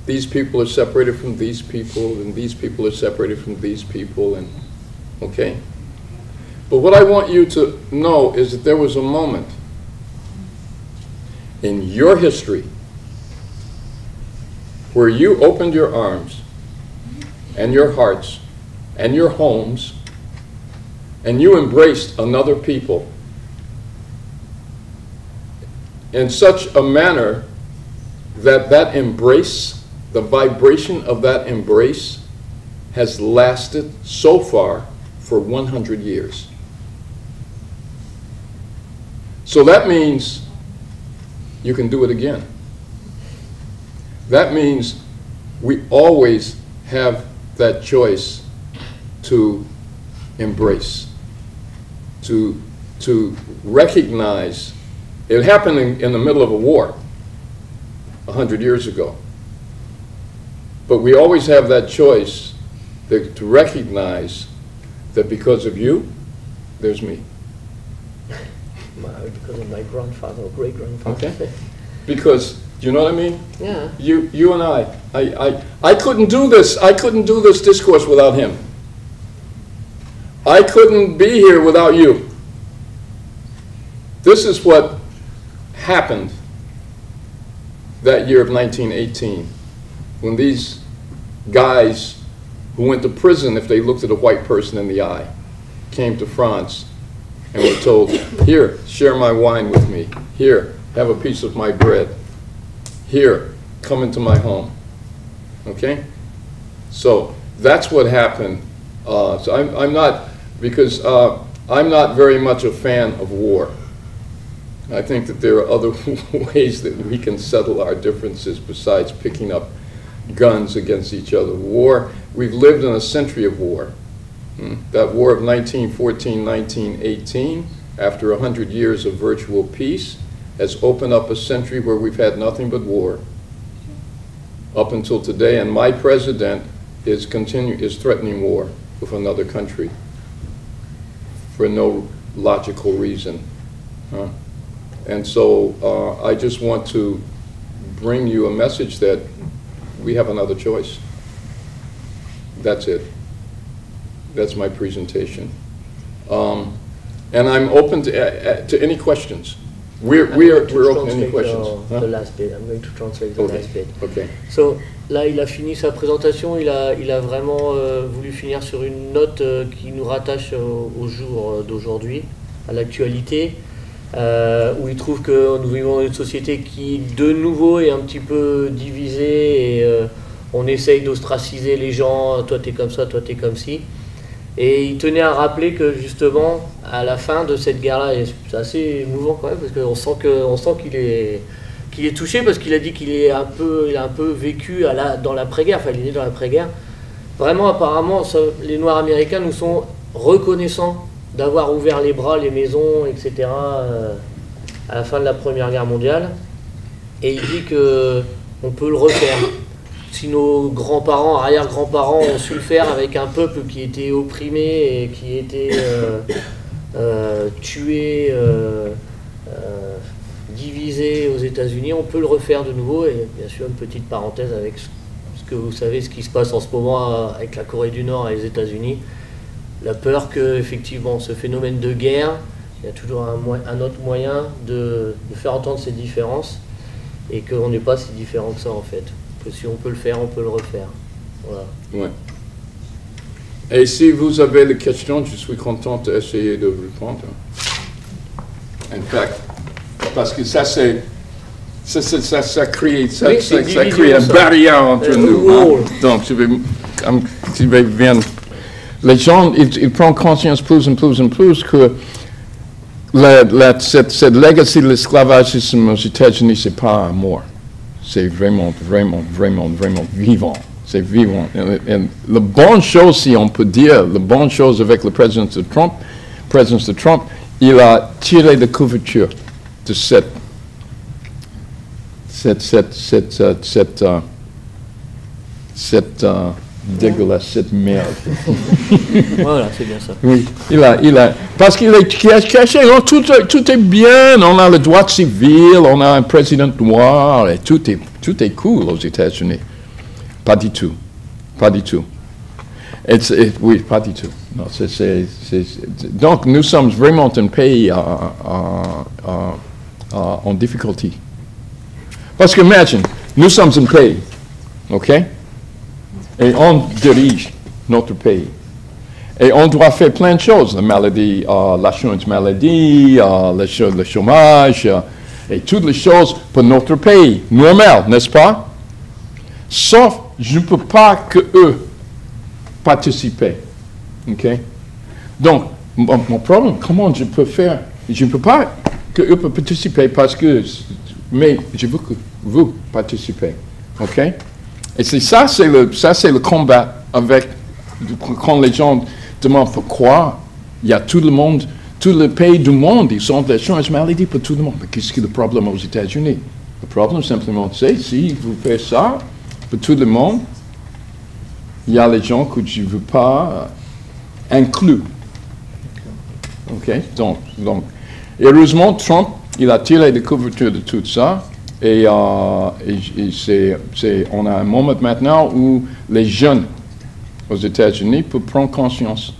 These people are separated from these people, and these people are separated from these people, and okay? But what I want you to know is that there was a moment in your history where you opened your arms and your hearts and your homes and you embraced another people in such a manner that that embrace, the vibration of that embrace, has lasted so far for 100 years. So that means you can do it again. That means we always have that choice to embrace, to recognize. It happened in the middle of a war 100 years ago. But we always have that choice to recognize that because of you, there's me. Because of my grandfather or great-grandfather. Okay. Because, do you know what I mean? Yeah. You and I couldn't do this. I couldn't do this discourse without him. I couldn't be here without you. This is what happened that year of 1918, when these guys who went to prison if they looked at a white person in the eye came to France and were told, here, share my wine with me. Here, have a piece of my bread. Here, come into my home. Okay? So that's what happened. So I'm not, because I'm not very much a fan of war. I think that there are other ways that we can settle our differences besides picking up guns against each other. War, we've lived in a century of war. That war of 1914, 1918, after 100 years of virtual peace, has opened up a century where we've had nothing but war up until today, and my president is threatening war with another country for no logical reason. And so I just want to bring you a message that we have another choice. That's it. That's my presentation. And I'm open to any questions. We're open to any questions. The last bit. I'm going to translate the last bit. Okay. So, là, il a fini sa présentation. Il a vraiment voulu finir sur une note qui nous rattache au jour d'aujourd'hui, à l'actualité, où il trouve que nous vivons dans une société qui, de nouveau, est un petit peu divisée et on essaye d'ostraciser les gens. Toi, t'es comme ça, toi, t'es comme ci. Et il tenait à rappeler que justement, à la fin de cette guerre-là, et c'est assez émouvant quand même, parce qu'on sent qu'il est touché, parce qu'il a dit qu'il a un peu vécu dans l'après-guerre, enfin il est né dans l'après-guerre. Vraiment, apparemment, les Noirs américains nous sont reconnaissants d'avoir ouvert les bras, les maisons, etc. À la fin de la Première Guerre mondiale. Et il dit qu'on peut le refaire. Si nos grands-parents, arrière-grands-parents ont su le faire avec un peuple qui était opprimé et qui était tué, divisé aux États-Unis, on peut le refaire de nouveau. Et bien sûr, une petite parenthèse avec ce que vous savez, ce qui se passe en ce moment avec la Corée du Nord et les États-Unis. La peur que, effectivement, ce phénomène de guerre, il y a toujours un autre moyen de faire entendre ces différences et qu'on n'est pas si différent que ça en fait. Que si on peut le faire, on peut le refaire. Voilà. Ouais. Et si vous avez des questions, je suis content d'essayer de répondre. En fait, parce que ça c'est ça crée, Oui, ça division, crée une ça. barrière entre nous. Wall. Hein. Donc, tu vas bien. Les gens, ils prennent conscience plus en plus que cette legacy de l'esclavagisme aux États-Unis, c'est pas un mort. C'est vraiment vivant. C'est vivant. Et la bonne chose, si on peut dire, la bonne chose avec la présence de Trump, il a tiré de couverture de cette dégueulasse, cette merde. Voilà, c'est bien ça. Oui, parce qu'il est caché, oh, tout est bien, on a le droit civil, on a un président noir, et tout est cool aux États-Unis. Pas du tout. Oui, pas du tout. Non, donc, nous sommes vraiment un pays en difficulté. Parce que, imagine, nous sommes un pays, OK? Et on dirige notre pays. Et on doit faire plein de choses. La maladie, l'assurance maladie, le chômage, et toutes les choses pour notre pays. Normal, n'est-ce pas? Sauf, je ne peux pas que eux participer. OK? Donc, mon problème, comment je peux faire? Je ne peux pas que eux participer parce que, mais je veux que vous participez. OK? Et c'est ça, c'est le combat avec, quand les gens demandent pourquoi il y a tout le monde, tous les pays du monde, ils ont de l'assurance maladie pour tout le monde. Mais qu'est-ce que le problème aux États-Unis? Le problème, simplement, c'est si vous faites ça pour tout le monde, il y a les gens que je ne veux pas inclure. OK? Donc, heureusement, Trump, il a tiré les couvertures de tout ça. Et on a un moment maintenant où les jeunes aux États-Unis peuvent prendre conscience.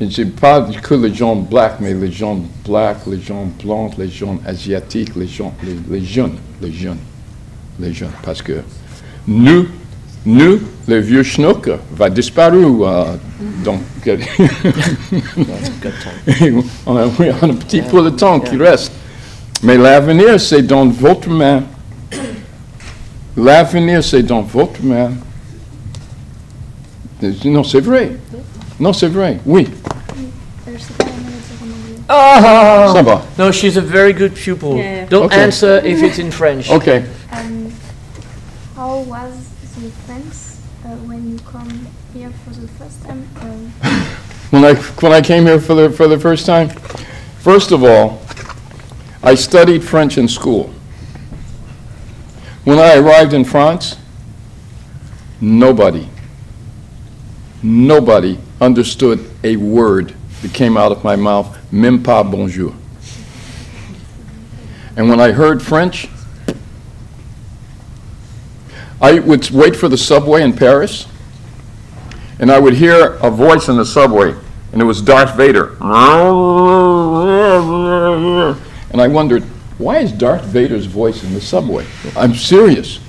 Et ce n'est pas que les gens blacks, mais les gens blacks, les gens blancs, les gens asiatiques, les jeunes. Parce que nous, les vieux schnouks, va disparaître. Donc, on a un petit peu de temps qui reste. Mais l'avenir, c'est dans votre main. L'avenir, c'est dans votre main. Non, c'est vrai. Non, c'est vrai. Oui. Ah! Ça va. No, she's a very good pupil. Yeah. Don't Okay. answer if it's in French. OK. How was the French when you come here for the first time? When I came here for the first time, first of all, I studied French in school. When I arrived in France, nobody understood a word that came out of my mouth, même pas bonjour. And when I heard French, I would wait for the subway in Paris, and I would hear a voice in the subway, and it was Darth Vader. And I wondered, why is Darth Vader's voice in the subway? I'm serious.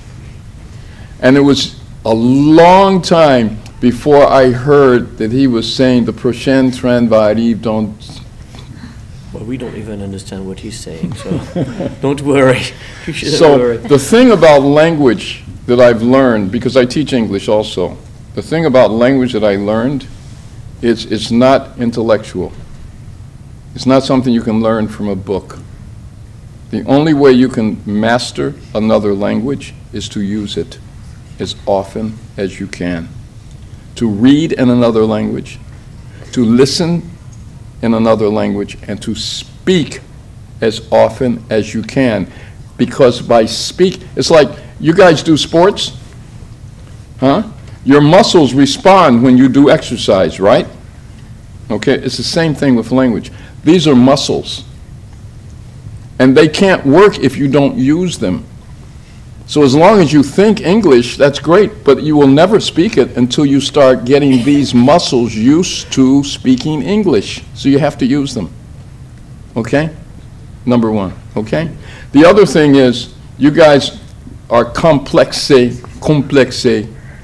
And it was a long time before I heard that he was saying, the prochain train va arriver dans... Well, we don't even understand what he's saying, so don't worry. You shouldn't So worry. the thing about language that I've learned, because I teach English also, the thing about language that I learned is it's not intellectual. It's not something you can learn from a book. The only way you can master another language is to use it as often as you can. To read in another language, to listen in another language, and to speak as often as you can. Because by speak, it's like you guys do sports, huh? Your muscles respond when you do exercise, right? Okay, it's the same thing with language. These are muscles. And they can't work if you don't use them. So as long as you think English, that's great, but you will never speak it until you start getting these muscles used to speaking English. So you have to use them. Okay? Number one, okay? The other thing is, you guys are complexé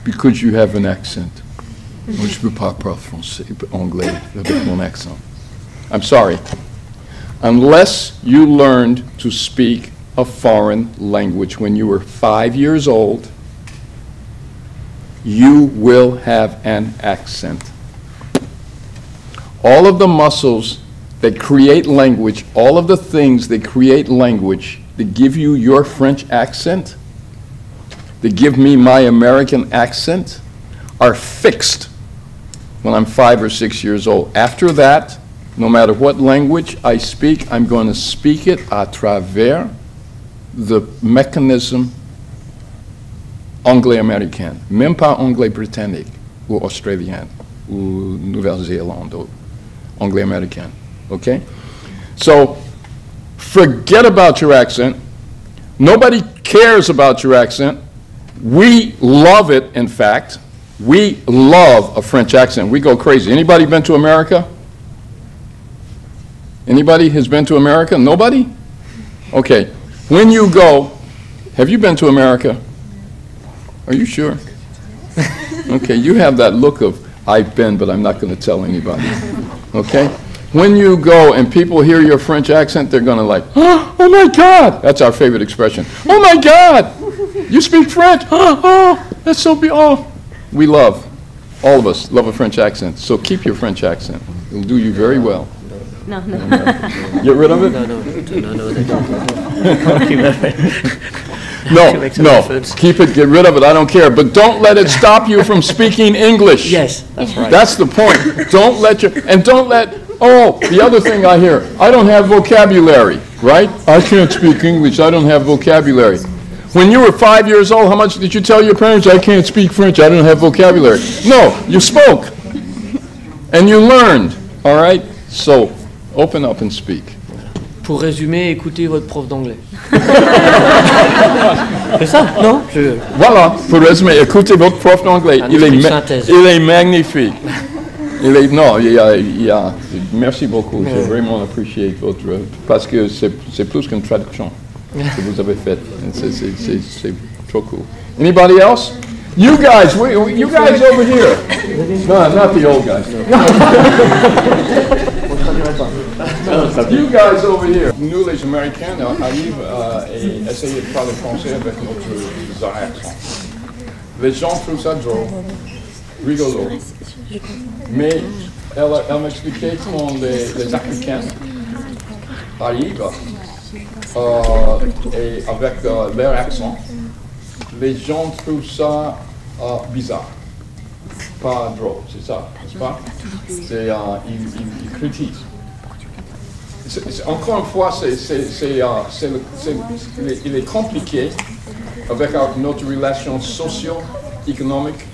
because you have an accent. Moi, je ne peux pas parler français, anglais avec mon accent. I'm sorry. Unless you learned to speak a foreign language when you were 5 years old, you will have an accent. All of the muscles that create language, all of the things that create language, that give you your French accent, that give me my American accent, are fixed when I'm 5 or 6 years old. After that, no matter what language I speak, I'm going to speak it à travers the mechanism anglais-américain, même pas anglais-britannique ou australien ou Nouvelle-Zélande ou anglais-américain, okay? So, forget about your accent. Nobody cares about your accent. We love it, in fact. We love a French accent. We go crazy. Anybody been to America? Anybody has been to America? Nobody? Okay. When you go, have you been to America? Are you sure? Okay, you have that look of, I've been, but I'm not going to tell anybody. Okay? When you go and people hear your French accent, they're going to like, oh my God! That's our favorite expression. Oh my God! You speak French? Oh, that's so beautiful. Oh. We love, all of us love a French accent, so keep your French accent. It'll do you very well. No. Get rid of it? No, keep it, get rid of it, I don't care. But don't let it stop you from speaking English. Yes, that's right. That's the point. Don't let the other thing I hear, I don't have vocabulary, right? I can't speak English, I don't have vocabulary. When you were 5 years old, how much did you tell your parents, I can't speak French, I don't have vocabulary? No, you spoke. And you learned, all right? So, open up and speak. Pour résumer, écoutez votre prof d'anglais. C'est ça, non? Voilà, pour résumer, écoutez votre prof d'anglais. Il est magnifique. Merci beaucoup, j'ai vraiment apprécié votre, parce que c'est plus qu'une traduction que vous avez faite. C'est trop cool. Anybody else? You guys over here. No, not the old guys. You guys over here. Nous, les Américains, arrivent à essayer de parler français avec notre accent. Les gens trouvent ça drôle, rigolo. Mais elle m'expliquait comment les Africains arrivent et avec leur accent, les gens trouvent ça bizarre, pas drôle, c'est ça, n'est-ce pas? Ils critiquent. Encore une fois, il est compliqué avec notre relation socio-économique,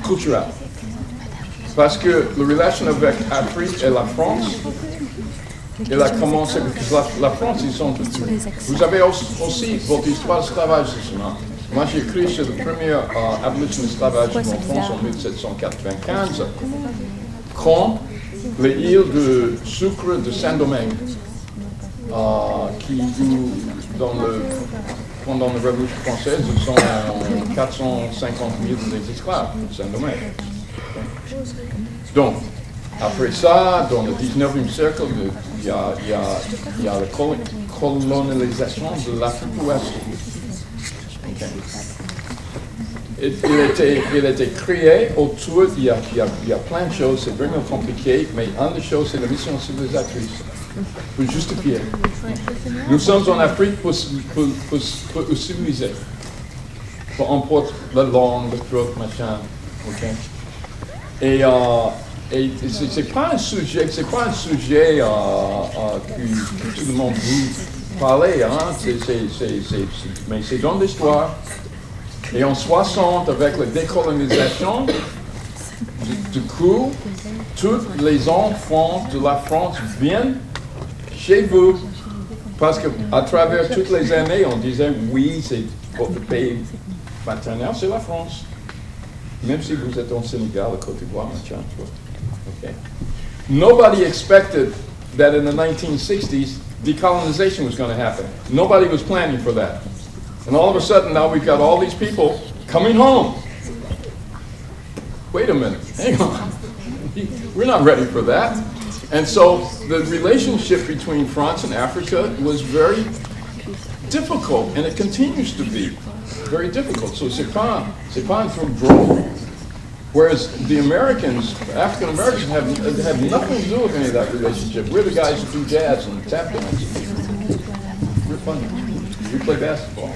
culturelle. Parce que la relation avec l'Afrique et la France, elle a commencé, la France, ils sont... Vous avez aussi votre histoire d'esclavage, moi j'ai écrit sur la première abolition de l'esclavage en France en 1795, quand les îles de sucre de Saint-Domingue, qui pendant la Révolution française, sont 450 000 des esclaves de Saint-Domingue. Donc, après ça, dans le 19e siècle, il y a la colonisation de l'Afrique de l'Ouest. Okay. Il a été créé autour, il y a plein de choses, c'est vraiment compliqué, mais une des choses, c'est la mission civilisatrice, pour justifier. Nous sommes en Afrique pour civiliser, pour emporter la langue, le truc, machin, ok? Et c'est pas un sujet que tout le monde veut parler, hein? Mais c'est dans l'histoire. Et en 60, avec la décolonisation, du coup, tous les enfants de la France viennent chez vous. Parce qu'à travers toutes les années, on disait, oui, c'est votre pays maternel, c'est la France. Même si vous êtes en Sénégal, à Côte d'Ivoire, machin, okay. Nobody expected that in the 1960s, decolonization was going to happen. Nobody was planning for that. And all of a sudden, now we've got all these people coming home. Wait a minute, hang on. We're not ready for that. And so the relationship between France and Africa was very difficult, and it continues to be very difficult. So c'est pas from drôle. Whereas the Americans, African Americans, have nothing to do with any of that relationship. We're the guys who do jazz and tap dance. We're funny. We play basketball.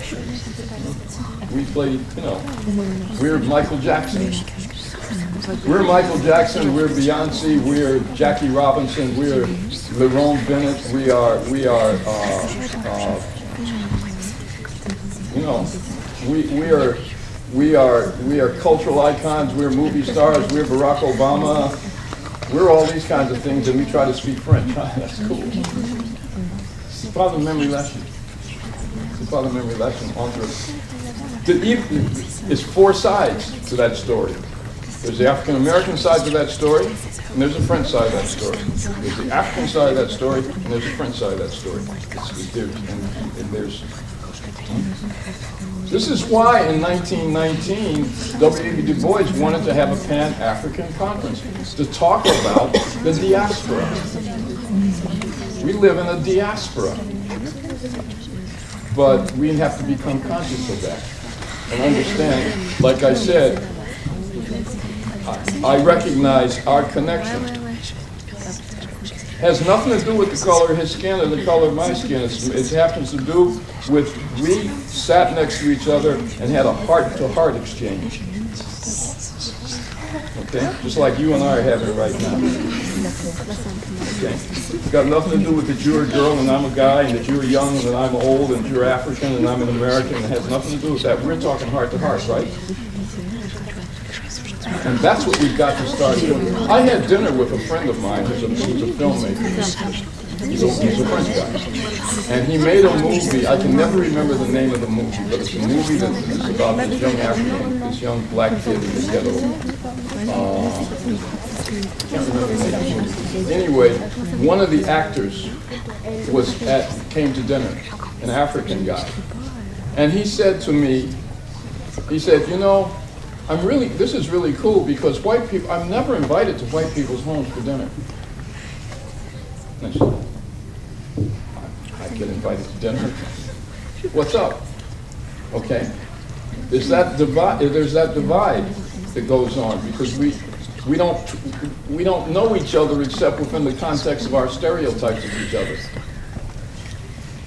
We play, you know, we're Michael Jackson. We're Michael Jackson, we're Beyonce, we're Jackie Robinson, we're Lerone Bennett, we are you know, we are cultural icons, we're movie stars, we're Barack Obama, we're all these kinds of things, and we try to speak French. That's cool. C'est pas the memory lesson. C'est pas the memory lesson. There's four sides to that story. There's the African American side to that story, and there's the French side of that story. There's the African side of that story, and there's the French side of that story. This is why in 1919, W.E.B. Du Bois wanted to have a Pan-African conference to talk about the diaspora. We live in a diaspora, but we have to become conscious of that and understand, like I said, I recognize our connection. Has nothing to do with the color of his skin or the color of my skin. It happens to do with we sat next to each other and had a heart-to-heart exchange. Okay? Just like you and I are having right now. Okay? It's got nothing to do with that you're a girl and I'm a guy, and that you're young and that I'm old, and you're African and I'm an American. It has nothing to do with that. We're talking heart-to-heart, right? And that's what we've got to start doing. I had dinner with a friend of mine who's a filmmaker. He's a French guy. And he made a movie. I can never remember the name of the movie, but it's a movie that is about this young African, this young black kid in the ghetto. Can't remember the name of the movie. Anyway, one of the actors came to dinner, an African guy. And he said to me, he said, you know, this is really cool because white people, I'm never invited to white people's homes for dinner. And I said, I get invited to dinner. What's up? Okay. There's that divide that goes on because we don't know each other except within the context of our stereotypes of each other.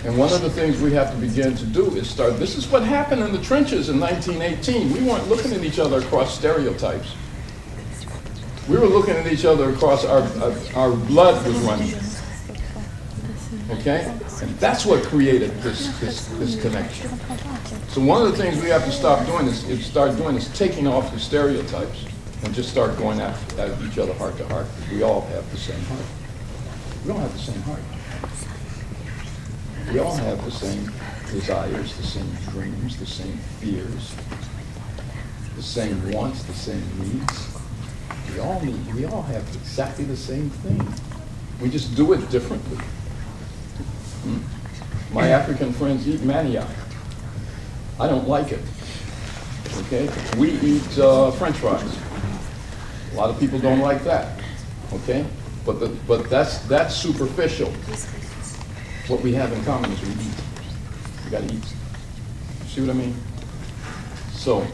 And one of the things we have to begin to do is start, this is what happened in the trenches in 1918. We weren't looking at each other across stereotypes. We were looking at each other across our blood was running. Okay? And that's what created this connection. So one of the things we have to start doing is taking off the stereotypes and just start going at each other heart to heart. We all have the same heart. We all have the same heart. We all have the same desires, the same dreams, the same fears, the same wants, the same needs. We all have exactly the same thing. We just do it differently. My African friends eat manioc. I don't like it. Okay? We eat French fries. A lot of people don't like that. Okay? But that's superficial. What we have in common is we eat. We gotta eat. See what I mean? So,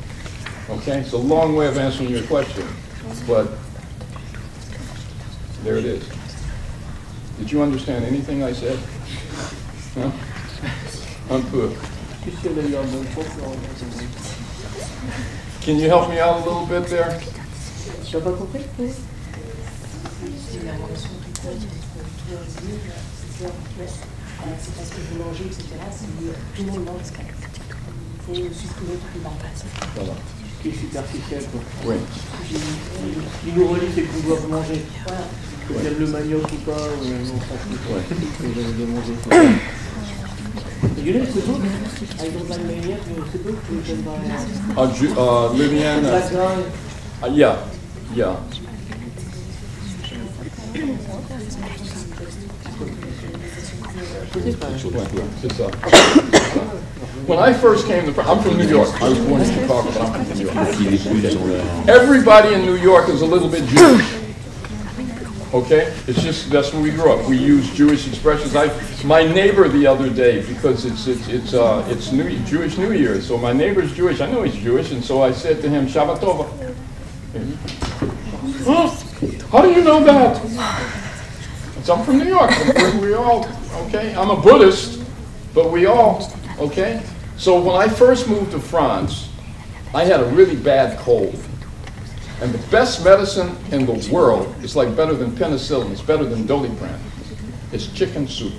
okay, it's a long way of answering your question, but there it is. Did you understand anything I said? Huh? Un peu. Can you help me out a little bit there? Tu n'as pas compris? C'est parce que vous mangez, etc. Si tout le monde mange, il faut supprimer toutes les barbases. Voilà. Qui est superficiel, quoi. Oui. Ce qui nous relie, c'est qu'on doit manger. Voilà. Que j'aime le manioc ou pas, on s'en fout. Ouais. De manger. You know, it's a book. I don't like maniac, but it's a book written by Lillian. black guy. Yeah. C'est ça. When I first came to, I'm from New York. I was born in Chicago, but I'm from New York. Everybody in New York is a little bit Jewish. Okay? It's just, that's where we grew up. We use Jewish expressions. My neighbor the other day, because it's Jewish New Year, so my neighbor's Jewish. I know he's Jewish, and so I said to him, Shabbat Tov. Huh? How do you know that? I'm from New York. We all, okay? I'm a Buddhist, but we all, okay? So when I first moved to France, I had a really bad cold. And the best medicine in the world is like better than penicillin. It's better than Doliprane. It's chicken soup.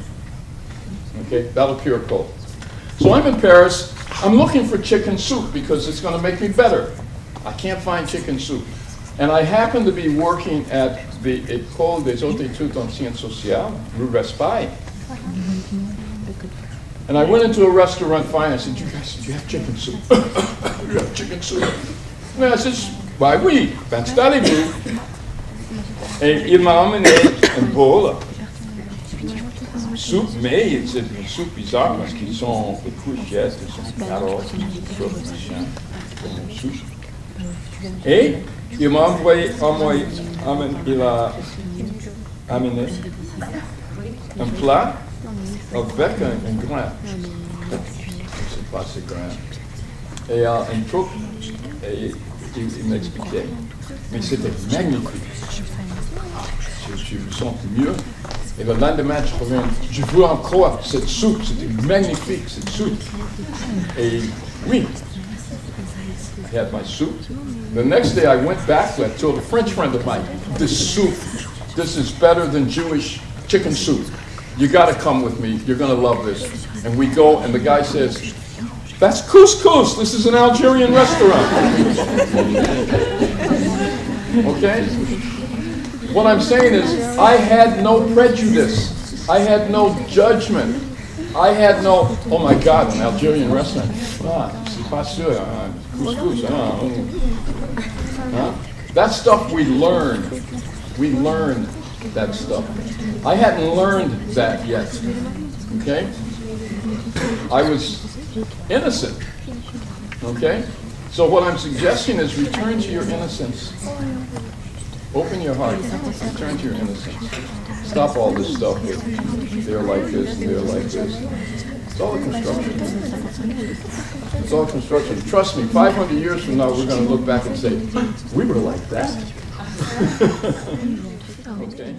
Okay? That'll cure a cold. So I'm in Paris. I'm looking for chicken soup because it's going to make me better. I can't find chicken soup. And I happen to be working at the École des Hautes Études en Sciences Sociales, Rue Raspail. And I went into a restaurant finally. I said, you guys, do you have chicken soup? You have chicken soup? And I said, bah oui, installez-vous. Et il m'a emmené un bol. Soupe, mais c'est une soupe bizarre parce qu'ils sont des courgettes, ils sont carottes, une soupe. Et il m'a envoyé, il a amené un plat avec un grain. C'est pas ce grain. Et un truc, et il m'expliquait. Mais c'était magnifique. Je me sens mieux. Et le lendemain, je reviens, je veux encore cette soupe, c'était magnifique, cette soupe. Et oui, I had my soup. The next day I went back, I told a French friend of mine, this soup, this is better than Jewish chicken soup. You gotta come with me, you're gonna love this. And we go, and the guy says, that's couscous, this is an Algerian restaurant. Okay? What I'm saying is, I had no prejudice. I had no judgment. I had no, oh my God, an Algerian restaurant. Ah, c'est pas sûr, couscous. That stuff we learned. We learned that stuff. I hadn't learned that yet. Okay? I was innocent. Okay? So what I'm suggesting is return to your innocence. Open your heart. Return to your innocence. Stop all this stuff with they're like this and they're like this. It's all a construction. It's all construction. Trust me, 500 years from now, we're going to look back and say, we were like that. Okay?